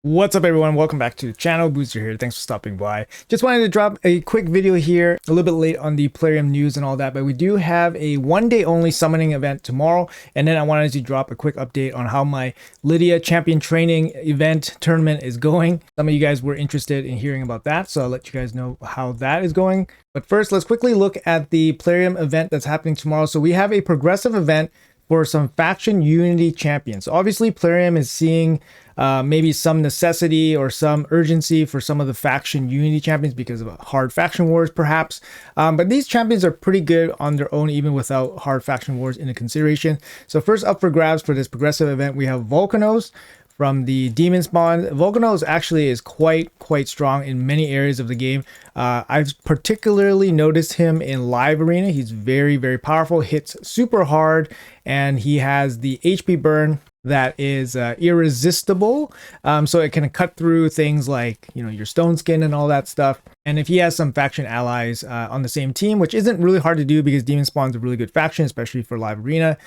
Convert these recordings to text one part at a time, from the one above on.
What's up everyone, welcome back to the channel. Booster here, thanks for stopping by. Just wanted to drop a quick video here, a little bit late on the Plarium news and all that, but we do have a one-day only summoning event tomorrow, and then I wanted to drop a quick update on how my Lydia champion training event tournament is going. Some of you guys were interested in hearing about that, so I'll let you guys know how that is going. But first, let's quickly look at the Plarium event that's happening tomorrow. So we have a progressive event for some faction unity champions. So obviously Plarium is seeing maybe some necessity or some urgency for some of the faction unity champions because of hard faction wars perhaps. But these champions are pretty good on their own even without hard faction wars into consideration. So first up for grabs for this progressive event, we have Vulcanos from the demon spawn. Vulcanos actually is quite strong in many areas of the game. I've particularly noticed him in live arena. He's very powerful, hits super hard, and he has the HP burn that is irresistible. So it can cut through things like, you know, your stone skin and all that stuff. And if he has some faction allies on the same team, which isn't really hard to do because demon spawn's a really good faction, especially for live arena,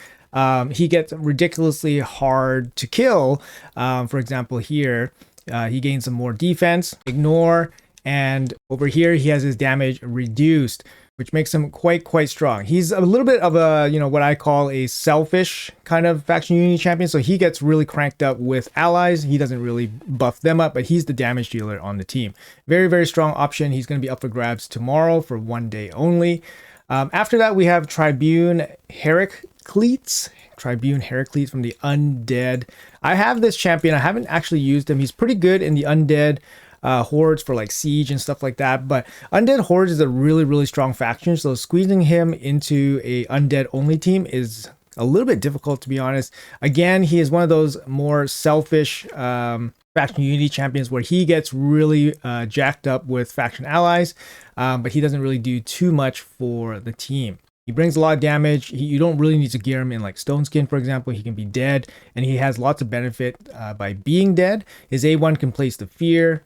he gets ridiculously hard to kill. For example, here he gains some more defense, ignore, and over here he has his damage reduced, which makes him quite strong. He's a little bit of a, you know, what I call a selfish kind of faction unity champion. So he gets really cranked up with allies. He doesn't really buff them up, but he's the damage dealer on the team. Very strong option. He's going to be up for grabs tomorrow for one day only. After that, we have Tribune Heraclet from the Undead. I have this champion. I haven't actually used him. He's pretty good in the Undead hordes for like siege and stuff like that, but Undead hordes is a really strong faction, so squeezing him into a Undead only team is a little bit difficult, to be honest. Again, he is one of those more selfish faction unity champions where he gets really jacked up with faction allies, but he doesn't really do too much for the team. He brings a lot of damage. You don't really need to gear him in like stone skin, for example. He can be dead, and he has lots of benefit by being dead. His A1 can place the fear.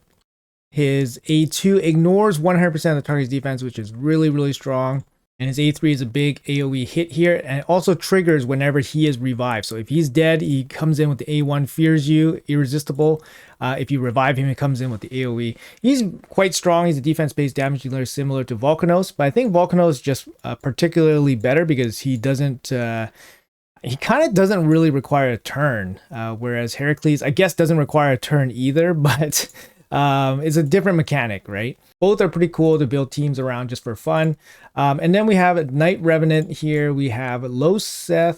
His A2 ignores 100% of the target's defense, which is really strong. And his A3 is a big AoE hit here, and it also triggers whenever he is revived. So if he's dead, he comes in with the A1, fears you, irresistible. If you revive him, he comes in with the AoE. He's quite strong. He's a defense-based damage dealer similar to Vulcanos, but I think Vulcanos is just particularly better because he doesn't... he kind of doesn't really require a turn, whereas Heracles, I guess, doesn't require a turn either, but... it's a different mechanic, right? Both are pretty cool to build teams around just for fun. And then we have Knight Revenant here. We have Losen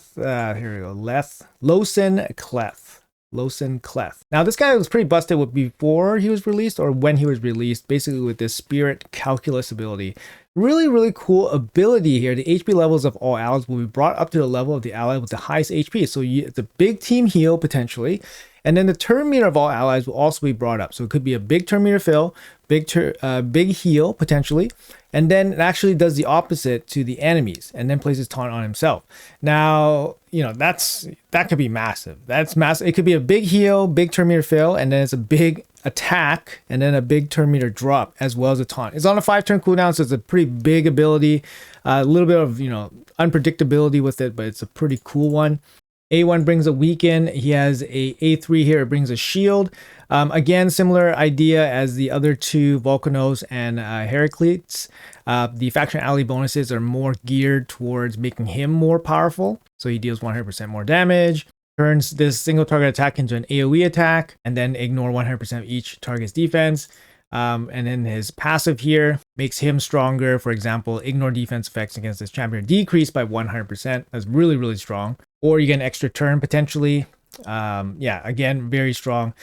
Clef. Now this guy was pretty busted with before he was released or when he was released, basically with this Spirit Calculus ability. Really cool ability here. The HP levels of all allies will be brought up to the level of the ally with the highest HP. So it's a big team heal potentially. And then the turn meter of all allies will also be brought up. So it could be a big turn meter fill, big heal potentially. And then it actually does the opposite to the enemies and then places taunt on himself. Now, you know, that could be massive. That's massive. It could be a big heal, big turn meter fill, and then it's a big attack and then a big turn meter drop as well as a taunt. It's on a 5-turn cooldown, so it's a pretty big ability. A little bit of, you know, unpredictability with it, but it's a pretty cool one. A1 brings a weaken. He has a A3 here. It brings a shield. Again, similar idea as the other two, Vulcanos and Heraclet. The faction ally bonuses are more geared towards making him more powerful. So he deals 100% more damage, turns this single target attack into an AoE attack, and then ignore 100% of each target's defense. And then his passive here makes him stronger. For example, ignore defense effects against this champion decrease by 100%. That's really strong. Or you get an extra turn potentially. Yeah, again, very strong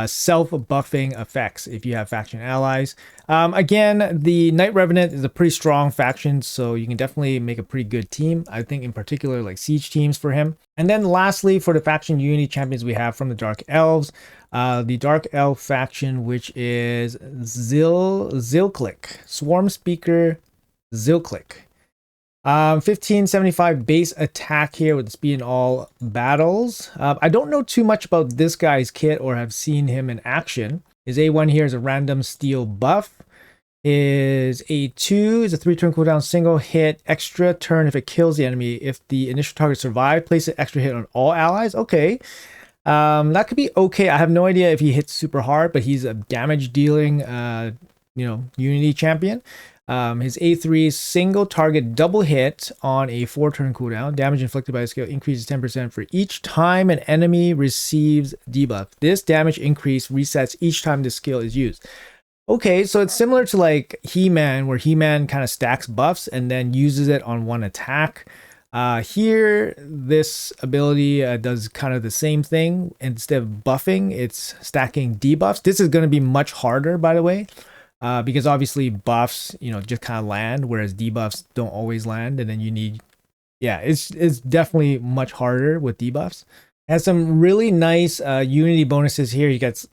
self-buffing effects if you have faction allies. Again, the Knight Revenant is a pretty strong faction, so you can definitely make a pretty good team. I think in particular like siege teams for him. And then lastly, for the faction unity champions we have from the Dark Elves, the Dark Elf faction, which is Zilspeaker, Zilspeaker. 1575 base attack here with the speed in all battles. I don't know too much about this guy's kit or have seen him in action. His A1 here is a random steel buff. His A2 is a 3-turn cooldown single hit, extra turn if it kills the enemy. If the initial target survives, place an extra hit on all allies. Okay. That could be okay. I have no idea if he hits super hard, but he's a damage dealing, Unity champion. His A3 single target double hit on a 4-turn cooldown. Damage inflicted by a skill increases 10% for each time an enemy receives debuff. This damage increase resets each time the skill is used. Okay, so it's similar to like He-Man, where He-Man kind of stacks buffs and then uses it on one attack. Here, this ability does kind of the same thing. Instead of buffing, it's stacking debuffs. This is going to be much harder, by the way, because obviously buffs, just kind of land, whereas debuffs don't always land, and then you need, yeah, it's definitely much harder with debuffs. Has some really nice Unity bonuses here. You get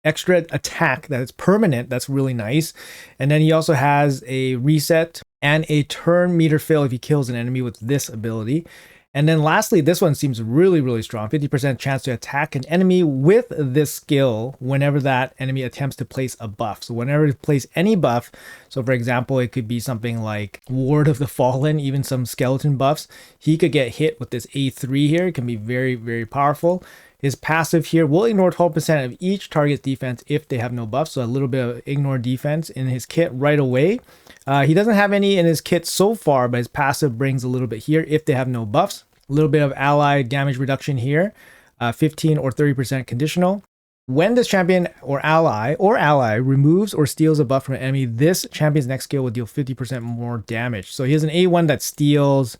extra attack that is permanent. That's really nice. And then he also has a reset and a turn meter fill if he kills an enemy with this ability. And then lastly, this one seems really, really strong. 50% chance to attack an enemy with this skill whenever that enemy attempts to place a buff. So whenever you place any buff, so for example, it could be something like Ward of the Fallen, even some skeleton buffs, he could get hit with this A3 here. It can be very, very powerful. His passive here will ignore 12% of each target's defense if they have no buffs. So a little bit of ignore defense in his kit right away. He doesn't have any in his kit so far, but his passive brings a little bit here if they have no buffs. A little bit of ally damage reduction here, 15 or 30% conditional. When this champion or ally removes or steals a buff from an enemy, this champion's next skill will deal 50% more damage. So he has an A1 that steals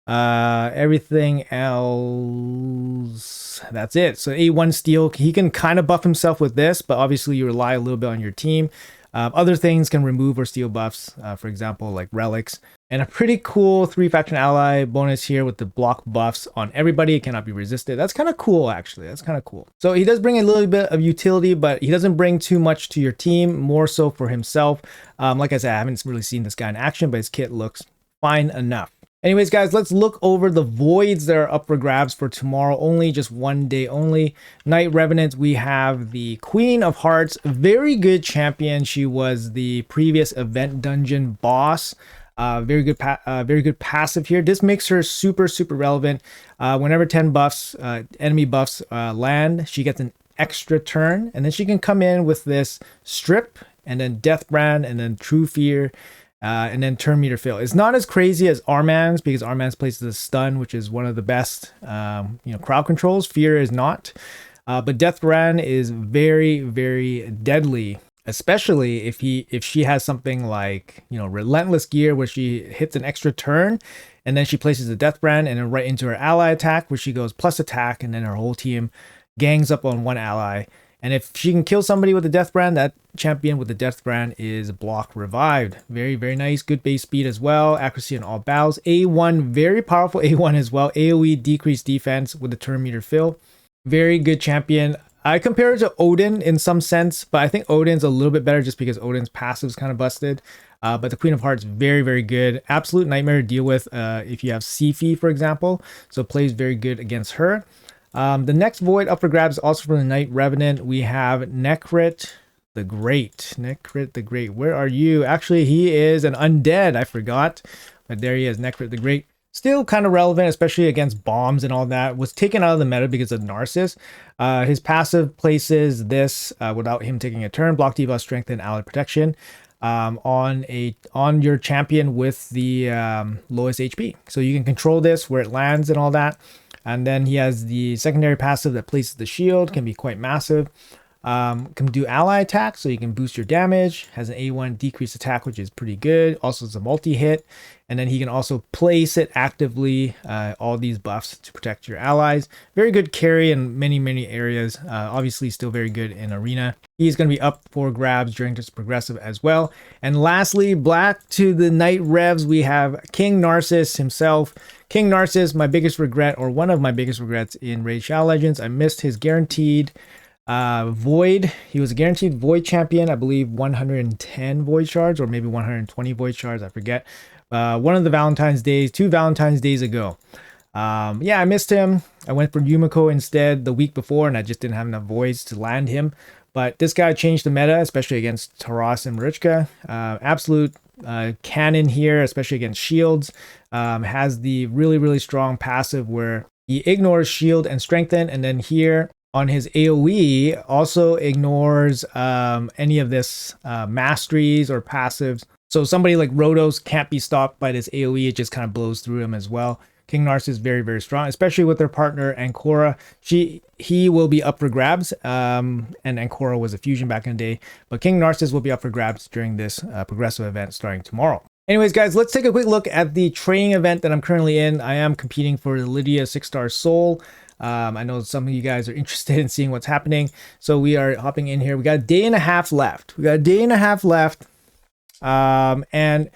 everything else. That's it. So A1 steal, he can kind of buff himself with this, but obviously you rely a little bit on your team. Other things can remove or steal buffs, for example, like relics. And a pretty cool 3-faction ally bonus here with the block buffs on everybody. It cannot be resisted. That's kind of cool, actually. That's kind of cool. So he does bring a little bit of utility, but he doesn't bring too much to your team, more so for himself. Like I said, I haven't really seen this guy in action, but his kit looks fine enough. Anyways, guys, let's look over the voids that are up for grabs for tomorrow only, just one day only. Night Revenant, we have the Queen of Hearts, very good champion. She was the previous event dungeon boss. Very good passive here. This makes her super, super relevant. Whenever 10 buffs, enemy buffs land, she gets an extra turn, and then she can come in with this strip, and then Death Brand, and then True Fear, and then turn meter fill. It's not as crazy as Arman's, because Arman's places a stun, which is one of the best crowd controls. Fear is not, but Death Brand is very, very deadly, especially if she has something like Relentless Gear, where she hits an extra turn and then she places a Death Brand and then right into her ally attack, where she goes plus attack, and then her whole team gangs up on one ally. And if she can kill somebody with the Death Brand, that champion with the Death Brand is block revived. Very, very nice. Good base speed as well. Accuracy on all battles. A1, very powerful A1 as well. AoE decreased defense with the turn meter fill. Very good champion. I compare it to Odin in some sense, but I think Odin's a little bit better just because Odin's passive is kind of busted. But the Queen of Hearts, very, very good. Absolute nightmare to deal with if you have Sifi, for example. So plays very good against her. The next void up for grabs also from the Night Revenant. We have Nekrit the Great. Nekrit the Great, where are you? Actually, he is an undead. I forgot. But there he is, Nekrit the Great. Still kind of relevant, especially against bombs and all that. Was taken out of the meta because of Narcissus. His passive places this without him taking a turn. Block debuff, strength, and ally protection on your champion with the lowest HP. So you can control this where it lands and all that. And then he has the secondary passive that places the shield, can be quite massive. Can do ally attack, so you can boost your damage. Has an A1 decreased attack, which is pretty good. Also, it's a multi-hit. And then he can also place it actively, all these buffs to protect your allies. Very good carry in many, many areas. Obviously, still very good in arena. He's going to be up for grabs during this progressive as well. And lastly, black to the Night Revs, we have King Narcissus himself. King Narcissus, my biggest regret, or one of my biggest regrets in Raid Shadow Legends. I missed his guaranteed void. He was a guaranteed void champion, I believe 110 void shards, or maybe 120 void shards, I forget. One of the Valentine's days, 2 Valentine's days ago. Yeah, I missed him. I went for Yumiko instead the week before, and I just didn't have enough voids to land him. But this guy changed the meta, especially against Taras and Marichka. Absolute cannon here, especially against shields. Has the really, really strong passive where He ignores shield and strengthen, and then here on his AoE also ignores any of this masteries or passives. So somebody like Rhodos can't be stopped by this AoE. It just kind of blows through him as well. King Narcissus is very, very strong, especially with their partner Ancora. He will be up for grabs, and Ancora was a fusion back in the day. But King Narcissus will be up for grabs during this progressive event starting tomorrow. Anyways, guys, let's take a quick look at the training event that I'm currently in. I am competing for the Lydia 6-star Soul. I know some of you guys are interested in seeing what's happening. So we are hopping in here. We got a day and a half left. And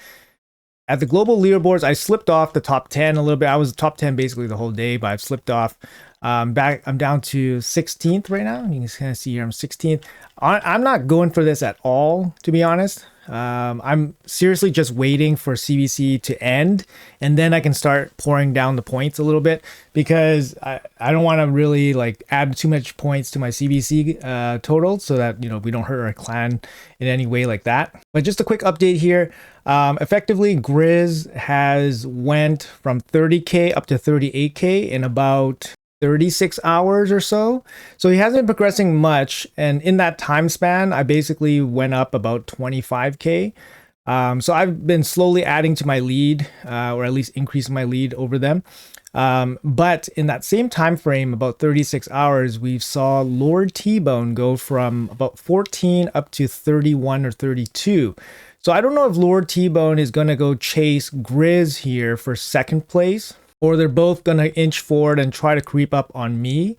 at the global leaderboards, I slipped off the top 10 a little bit. I was top 10 basically the whole day, but I've slipped off. I'm down to 16th right now. You can kind of see here I'm 16th. I'm not going for this at all, to be honest. I'm seriously just waiting for CBC to end, and then I can start pouring down the points a little bit, because I don't want to really like add too much points to my CBC total, so that, you know, we don't hurt our clan in any way like that. But just a quick update here. Effectively, Grizz has went from 30k up to 38k in about 36 hours or so. So he hasn't been progressing much, and in that time span I basically went up about 25k. So I've been slowly adding to my lead, or at least increasing my lead over them. But in that same time frame, about 36 hours, we saw Lord T-Bone go from about 14 up to 31 or 32. So I don't know if Lord T-Bone is going to go chase Grizz here for second place, or they're both going to inch forward and try to creep up on me.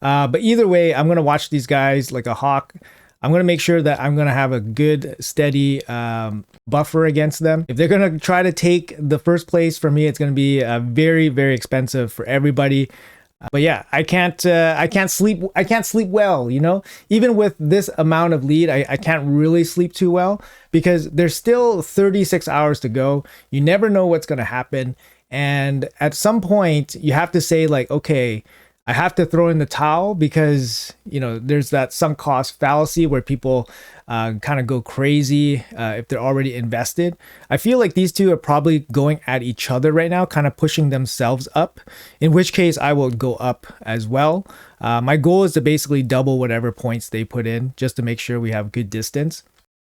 But either way, I'm going to watch these guys like a hawk. I'm going to make sure that I'm going to have a good, steady buffer against them. If they're going to try to take the first place for me, it's going to be very, very expensive for everybody. But yeah, I can't sleep well, you know. Even with this amount of lead, I can't really sleep too well, because there's still 36 hours to go. You never know what's going to happen. And at some point you have to say like, okay, I have to throw in the towel, because, you know, there's that sunk cost fallacy where people kind of go crazy if they're already invested. I feel like these two are probably going at each other right now, kind of pushing themselves up, in which case I will go up as well. My goal is to basically double whatever points they put in, just to make sure we have good distance.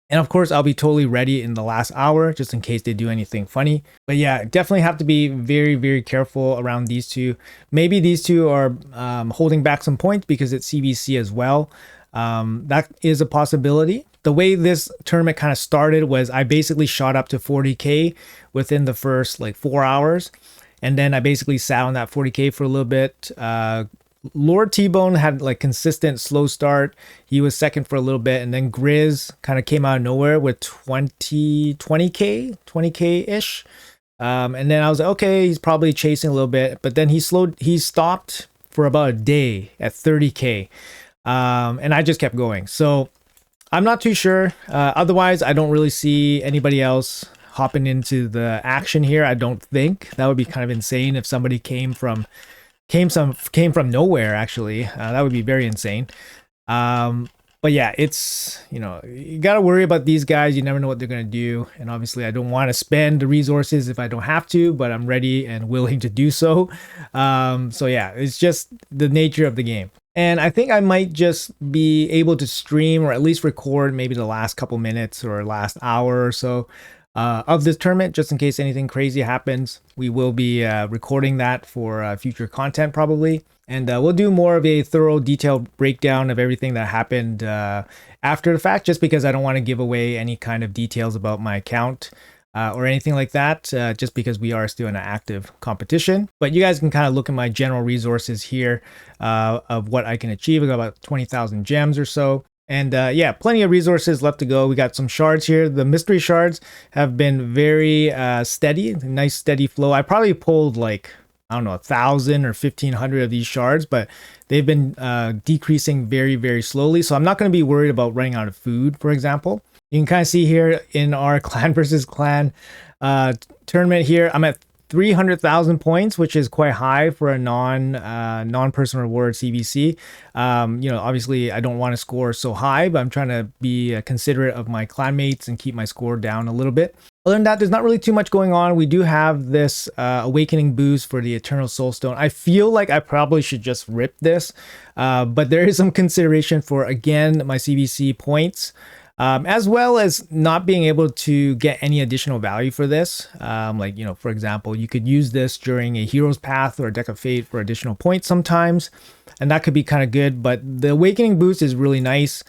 And of course, I'll be totally ready in the last hour, just in case they do anything funny. But yeah, definitely have to be very, very careful around these two. Maybe these two are holding back some points because it's CBC as well. That is a possibility. The way this tournament kind of started was I basically shot up to 40k within the first like 4 hours. And then I basically sat on that 40k for a little bit. Lord T-Bone had like consistent slow start. He was second for a little bit, and then Grizz kind of came out of nowhere with 20k ish. And then I was like, okay, he's probably chasing a little bit, but then he stopped for about a day at 30k. And I just kept going. So I'm not too sure. Otherwise, I don't really see anybody else hopping into the action here. I don't think that would be kind of insane if somebody came from nowhere. Actually, that would be very insane. But yeah, it's, you know, you got to worry about these guys. You never know what they're going to do. And obviously I don't want to spend the resources if I don't have to, but I'm ready and willing to do so. So yeah, it's just the nature of the game. And I think I might just be able to stream, or at least record maybe the last couple minutes or last hour or so of this tournament, just in case anything crazy happens. We will be recording that for future content probably. And we'll do more of a thorough, detailed breakdown of everything that happened after the fact, just because I don't want to give away any kind of details about my account or anything like that, just because we are still in an active competition. But you guys can kind of look at my general resources here of what I can achieve. I got about 20,000 gems or so. And yeah, plenty of resources left to go. We got some shards here. The mystery shards have been very steady, nice steady flow. I probably pulled like, I don't know, 1,000 or 1,500 of these shards, but they've been decreasing very, very slowly. So I'm not going to be worried about running out of food, for example. You can kind of see here in our clan versus clan tournament here, I'm at 300,000 points, which is quite high for a non-personal reward CVC. You know, obviously I don't want to score so high, but I'm trying to be considerate of my clanmates and keep my score down a little bit. Other than that, there's not really too much going on. We do have this awakening boost for the Eternal Soulstone. I feel like I probably should just rip this, but there is some consideration for, again, my CBC points, as well as not being able to get any additional value for this. Like, you know, for example, you could use this during a Hero's Path or a Deck of Fate for additional points sometimes, and that could be kind of good, but the awakening boost is really nice.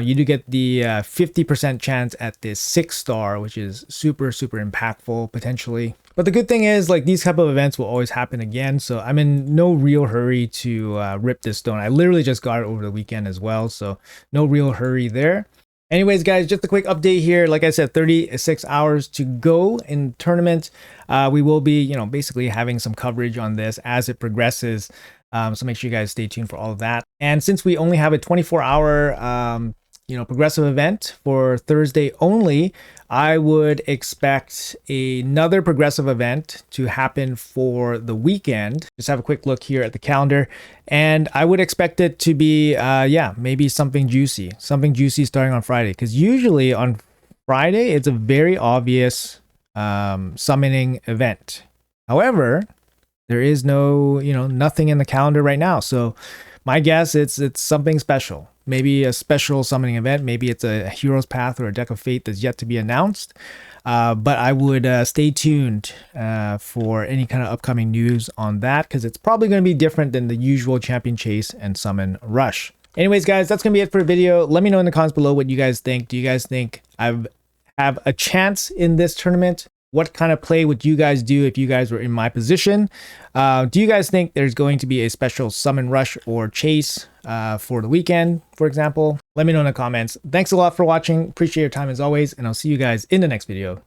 You do get the 50% chance at this 6-star, which is super impactful potentially. But the good thing is, like, these type of events will always happen again, so I'm in no real hurry to rip this stone. I literally just got it over the weekend as well, so no real hurry there. Anyways, guys, just a quick update here. Like I said, 36 hours to go in tournament. We will be, you know, basically having some coverage on this as it progresses. So make sure you guys stay tuned for all of that. And since we only have a 24-hour, you know, progressive event for Thursday only, I would expect another progressive event to happen for the weekend. Just have a quick look here at the calendar, and I would expect it to be, yeah, maybe something juicy starting on Friday, because usually on Friday it's a very obvious summoning event. However, there is no, you know, nothing in the calendar right now. So my guess it's something special. Maybe a special summoning event. Maybe it's a Hero's Path or a Deck of Fate that's yet to be announced. But I would stay tuned for any kind of upcoming news on that, because it's probably going to be different than the usual Champion Chase and Summon Rush. Anyways, guys, that's going to be it for the video. Let me know in the comments below what you guys think. Do you guys think I have a chance in this tournament? What kind of play would you guys do if you guys were in my position? Do you guys think there's going to be a special Summon Rush or Chase for the weekend, for example? Let me know in the comments. Thanks a lot for watching. Appreciate your time as always, and I'll see you guys in the next video.